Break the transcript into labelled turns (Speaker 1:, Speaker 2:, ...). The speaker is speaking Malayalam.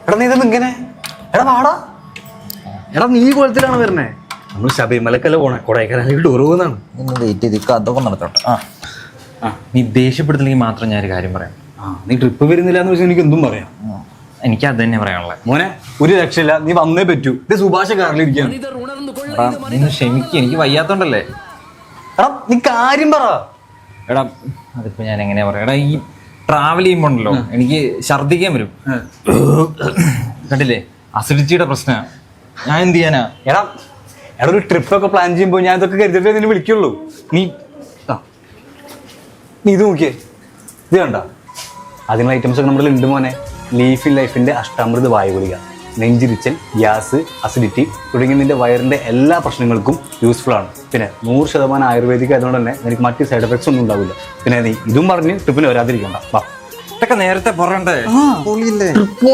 Speaker 1: എടാ നീ ഇതൊന്നും ഇങ്ങനെ എടാ വാടാ എടാ നീ കുളത്തിലാണ് വരണേ. നമ്മൾ ശബരിമലക്കല്ല പോണേ, കൊടൈക്കനാലിൽ ടൂർ പോകുന്നതാണ്.
Speaker 2: വെയിറ്റ് ചെയ്ത് അതൊക്കെ നടക്കട്ടെ.
Speaker 3: നീ ദേഷ്യപ്പെടുത്തില്ലെങ്കിൽ മാത്രം ഞാനൊരു കാര്യം പറയാം.
Speaker 1: നീ ട്രിപ്പ് വരുന്നില്ല എന്ന് വെച്ചാൽ എനിക്ക് എന്തും പറയാം.
Speaker 3: എനിക്ക് അത് തന്നെ പറയാനുള്ളത്.
Speaker 1: മോനെ ഒരു രക്ഷയില്ല, നീ വന്നേ പറ്റൂ. ഇത് സുഭാഷ കാറിലിരിക്കുകയാണ്.
Speaker 3: നീ ക്ഷമിക്കുക, എനിക്ക് വയ്യാത്തോണ്ടല്ലേ.
Speaker 1: എടാ നീ കാര്യം പറ.
Speaker 3: എടാ അതിപ്പോ ഞാൻ എങ്ങനെയാ പറയാ, എടാ ഈ ട്രാവൽ ചെയ്യുമ്പോ ഉണ്ടല്ലോ എനിക്ക് ഛർദിക്കാൻ വരും. കണ്ടില്ലേ, അസിഡിറ്റിയുടെ പ്രശ്നമാണ്. ഞാൻ എന്ത് ചെയ്യാനാ?
Speaker 1: എടാ എടാ ഒരു ട്രിപ്പൊക്കെ പ്ലാൻ ചെയ്യുമ്പോൾ ഞാൻ ഇതൊക്കെ കരുതിട്ടേ നിന്നെ വിളിക്കുള്ളൂ. നീ നീ ഇത് നോക്കിയേ, ഇത് കണ്ട അതിനുള്ള ഐറ്റംസ് ഒക്കെ നമ്മുടെ ഉണ്ട് മോനെ. ലീഫി ലൈഫിന്റെ അഷ്ടാമൃത വായു ഗുളിക, നെഞ്ചിരിച്ചൽ, ഗ്യാസ്, അസിഡിറ്റി തുടങ്ങിയ നിന്റെ വയറിന്റെ എല്ലാ പ്രശ്നങ്ങൾക്കും യൂസ്ഫുൾ ആണ്. പിന്നെ 100% ആയുർവേദിക് ആയതുകൊണ്ട് തന്നെ നിനക്ക് മറ്റ് സൈഡ് എഫക്ട്സ് ഒന്നും ഉണ്ടാവില്ല. പിന്നെ നീ ഇതും പറഞ്ഞ് ട്രിപ്പിന് വരാതിരിക്കണ്ട. വാ,
Speaker 3: ഇതൊക്കെ നേരത്തെ പറയണ്ടേ?
Speaker 1: ട്രിപ്പ്